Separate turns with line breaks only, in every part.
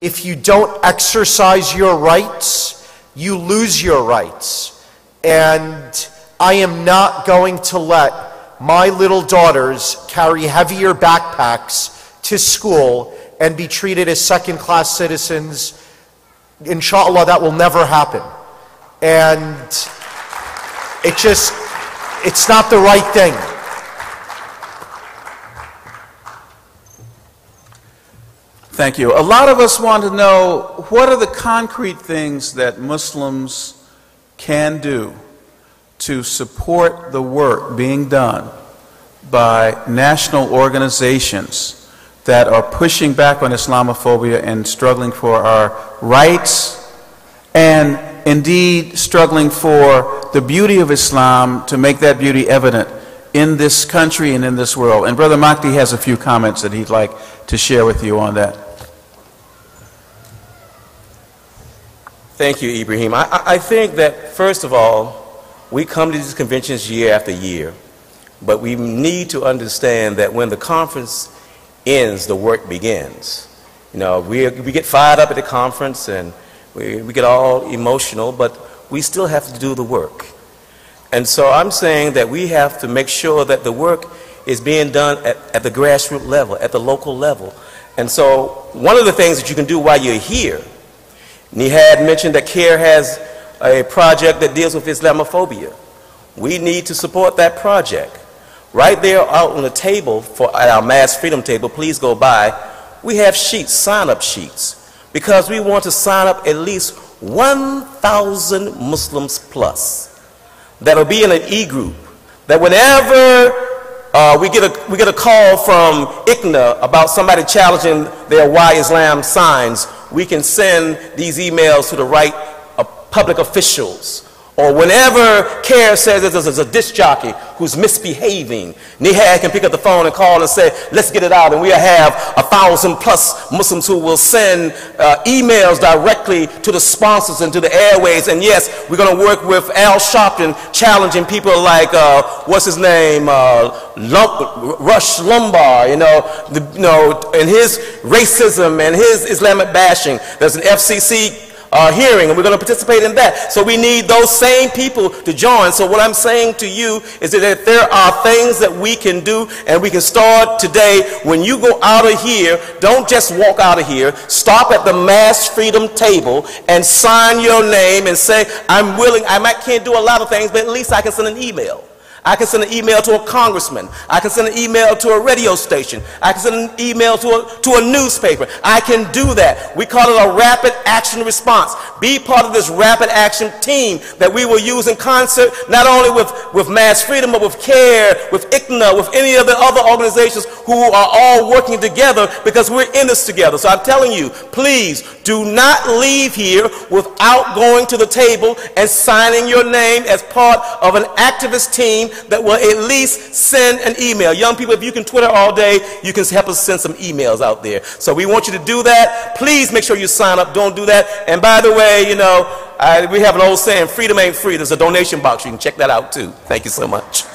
If you don't exercise your rights, you lose your rights. And I am not going to let my little daughters carry heavier backpacks to school and be treated as second-class citizens. Inshallah, that will never happen. And it's not the right thing.
Thank you. A lot of us want to know, what are the concrete things that Muslims can do to support the work being done by national organizations that are pushing back on Islamophobia and struggling for our rights, and indeed struggling for the beauty of Islam, to make that beauty evident in this country and in this world. And Brother Mahdi has a few comments that he'd like to share with you on that.
Thank you, Ibrahim. I think that, first of all, we come to these conventions year after year, but we need to understand that when the conference ends, the work begins. You know, we get fired up at the conference and we get all emotional, but we still have to do the work. And so I'm saying that we have to make sure that the work is being done at the grassroots level, at the local level. And so one of the things that you can do while you're here, Nihad mentioned that CARE has a project that deals with Islamophobia. We need to support that project. Right there out on the table, at our Mass Freedom table, please go by, we have sheets, sign-up sheets, because we want to sign up at least 1,000 Muslims plus that will be in an e-group, that whenever we get a call from ICNA about somebody challenging their Why Islam signs, we can send these emails to the right public officials. Or whenever CARE says that there's a disc jockey who's misbehaving, Nihad can pick up the phone and call and say, let's get it out, and we'll have 1,000 plus Muslims who will send emails directly to the sponsors and to the airways. And yes, we're going to work with Al Sharpton, challenging people like, what's his name, Rush Lumbar, and his racism and his Islamic bashing. There's an FCC hearing, and we're going to participate in that. So we need those same people to join. So what I'm saying to you is that there are things that we can do, and we can start today. When you go out of here, don't just walk out of here. Stop at the Mass Freedom table and sign your name and say, I'm willing. Can't do a lot of things, but at least I can send an email. I can send an email to a congressman. I can send an email to a radio station. I can send an email to a newspaper. I can do that. We call it a rapid action response. Be part of this rapid action team that we will use in concert, not only with Mass Freedom, but with CARE, with ICNA, with any of the other organizations who are all working together, because we're in this together. So I'm telling you, please do not leave here without going to the table and signing your name as part of an activist team that will at least send an email. Young people, if you can Twitter all day, you can help us send some emails out there. So we want you to do that. Please make sure you sign up. Don't do that. And by the way, we have an old saying, freedom ain't free. There's a donation box. You can check that out too. Thank you so much.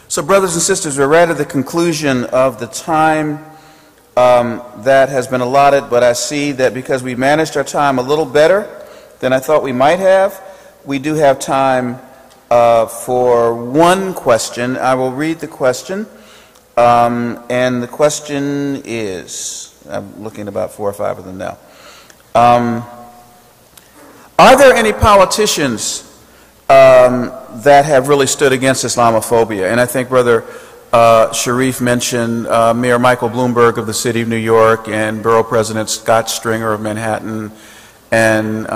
So brothers and sisters, we're right at the conclusion of the time that has been allotted, but I see that because we managed our time a little better than I thought we might have, we do have time for one question. I will read the question, and the question is, I'm looking at about 4 or 5 of them now. Are there any politicians that have really stood against Islamophobia? And I think Brother Sharif mentioned Mayor Michael Bloomberg of the city of New York, and Borough President Scott Stringer of Manhattan, and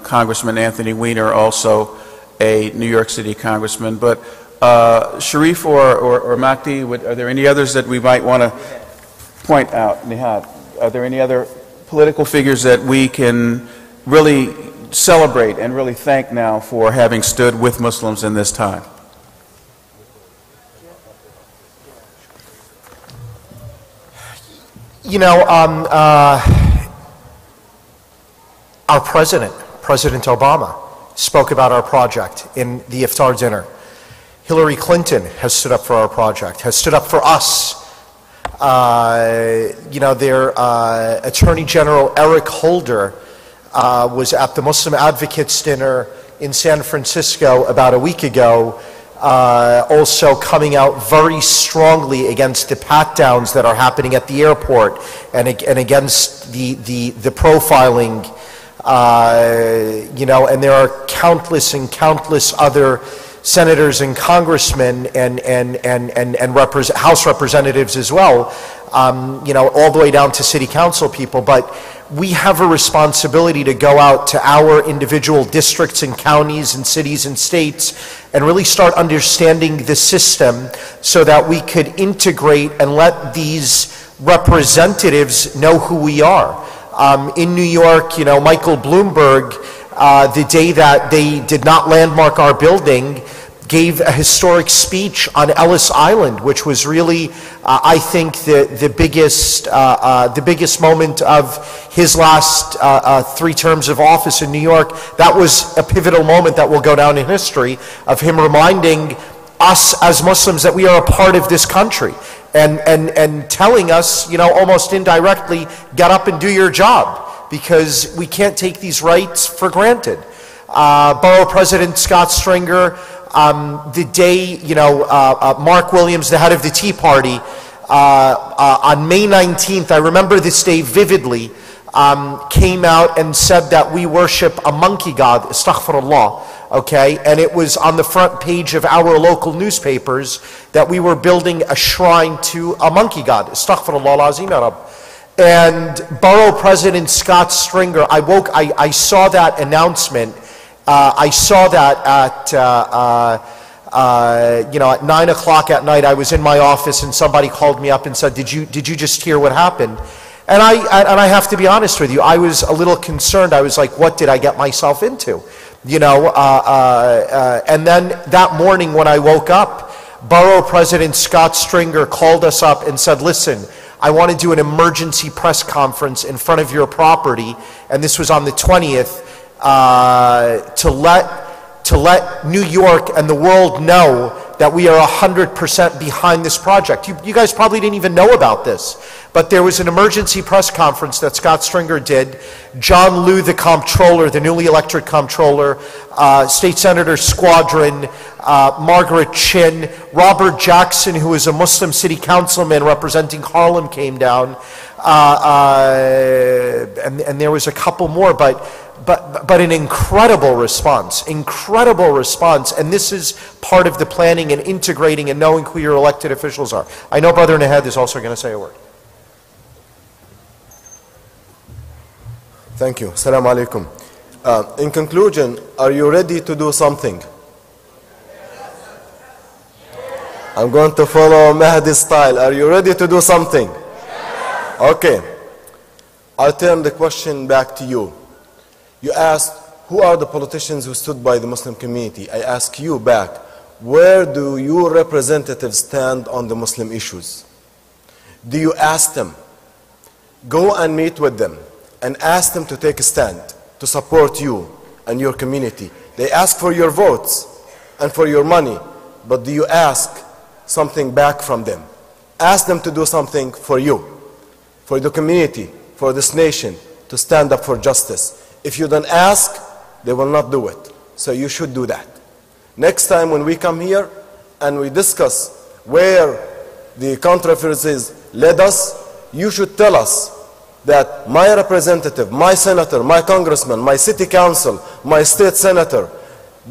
Congressman Anthony Weiner, also a New York City congressman. But Sharif or Mahdi, are there any others that we might want to point out? Nihad, are there any other political figures that we can really celebrate and really thank now for having stood with Muslims in this time?
Our President Obama, spoke about our project in the iftar dinner. Hillary Clinton has stood up for our project, has stood up for us. You know, their Attorney General Eric Holder was at the Muslim Advocates Dinner in San Francisco about a week ago, also coming out very strongly against the pat-downs that are happening at the airport and against the profiling. You know, and there are countless and countless other senators and congressmen and House representatives as well, you know, all the way down to city council people. But we have a responsibility to go out to our individual districts and counties and cities and states and really start understanding the system so that we could integrate and let these representatives know who we are. In New York, you know, Michael Bloomberg, the day that they did not landmark our building, gave a historic speech on Ellis Island, which was really, I think, the biggest moment of his last 3 terms of office in New York. That was a pivotal moment that will go down in history of him reminding us as Muslims that we are a part of this country. And telling us, you know, almost indirectly, get up and do your job, because we can't take these rights for granted. Borough President Scott Stringer, the day, you know, Mark Williams, the head of the Tea Party, on May 19th, I remember this day vividly, came out and said that we worship a monkey god, astaghfirullah. Okay, and it was on the front page of our local newspapers that we were building a shrine to a monkey god. Astaghfirullah al-Azim ya Rabb. And Borough President Scott Stringer, I saw that announcement. I saw that at, you know, at 9 o'clock at night. I was in my office and somebody called me up and said, did you just hear what happened? And I have to be honest with you, I was a little concerned. I was like, what did I get myself into? You know, and then that morning when I woke up, Borough President Scott Stringer called us up and said, listen, I want to do an emergency press conference in front of your property, and this was on the 20th, to let New York and the world know that we are 100% behind this project. You guys probably didn't even know about this, but there was an emergency press conference that Scott Stringer did. John Liu, the comptroller, the newly elected comptroller, State Senator Squadron, Margaret Chin, Robert Jackson, who is a Muslim city councilman representing Harlem, came down, and there was a couple more, but an incredible response, and this is part of the planning and integrating and knowing who your elected officials are. I know Brother Nihad is also going to say a word.
Thank you. Assalamu alaikum. In conclusion, are you ready to do something? I'm going to follow Mahdi's style. Are you ready to do something? Okay. I'll turn the question back to you. You asked, who are the politicians who stood by the Muslim community? I ask you back, where do your representatives stand on the Muslim issues? Do you ask them? Go and meet with them and ask them to take a stand to support you and your community. They ask for your votes and for your money, but do you ask something back from them? Ask them to do something for you, for the community, for this nation, to stand up for justice. If you don't ask, they will not do it. So you should do that. Next time when we come here and we discuss where the controversies led us, you should tell us that my representative, my senator, my congressman, my city council, my state senator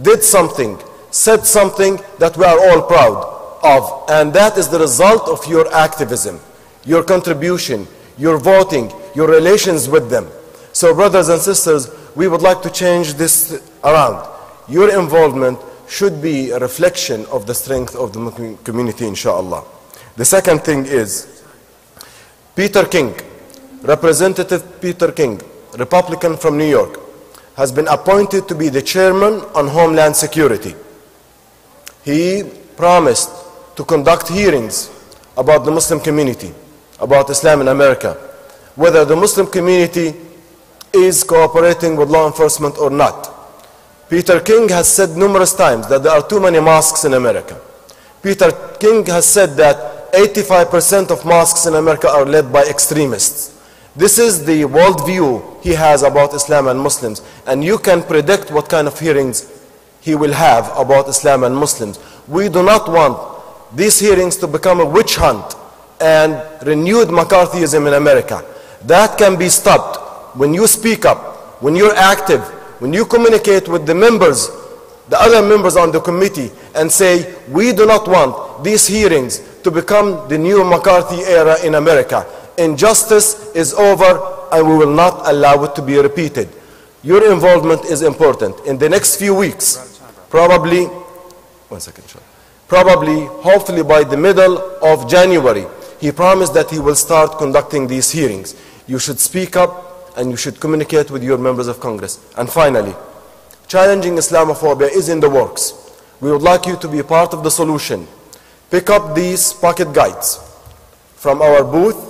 did something, said something that we are all proud of. And that is the result of your activism, your contribution, your voting, your relations with them. So brothers and sisters, we would like to change this around. Your involvement should be a reflection of the strength of the Muslim community, inshallah. The second thing is, Peter King, Representative Peter King, Republican from New York, has been appointed to be the chairman on Homeland Security. He promised to conduct hearings about the Muslim community, about Islam in America, whether the Muslim community is cooperating with law enforcement or not. Peter King has said numerous times that there are too many mosques in America. Peter King has said that 85% of mosques in America are led by extremists. This is the worldview he has about Islam and Muslims, and you can predict what kind of hearings he will have about Islam and Muslims. We do not want these hearings to become a witch hunt and renewed McCarthyism in America. That can be stopped when you speak up, when you're active, when you communicate with the members, the other members on the committee, and say, we do not want these hearings to become the new McCarthy era in America. Injustice is over, and we will not allow it to be repeated. Your involvement is important. In the next few weeks, probably, hopefully by the middle of January, he promised that he will start conducting these hearings. You should speak up and you should communicate with your members of Congress. And finally, challenging Islamophobia is in the works. We would like you to be part of the solution. Pick up these pocket guides from our booth,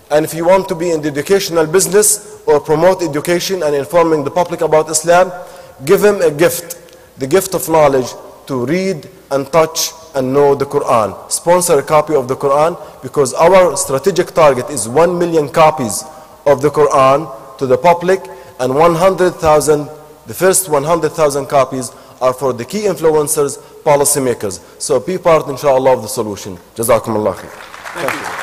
and if you want to be in the educational business or promote education and informing the public about Islam, give him a gift, the gift of knowledge, to read and touch and know the Quran. Sponsor a copy of the Quran, because our strategic target is 1 million copies of the Quran to the public, and 100,000, the first 100,000 copies are for the key influencers, policymakers. So be part, inshallah, of the solution. Jazakumullah khair.
Thank you.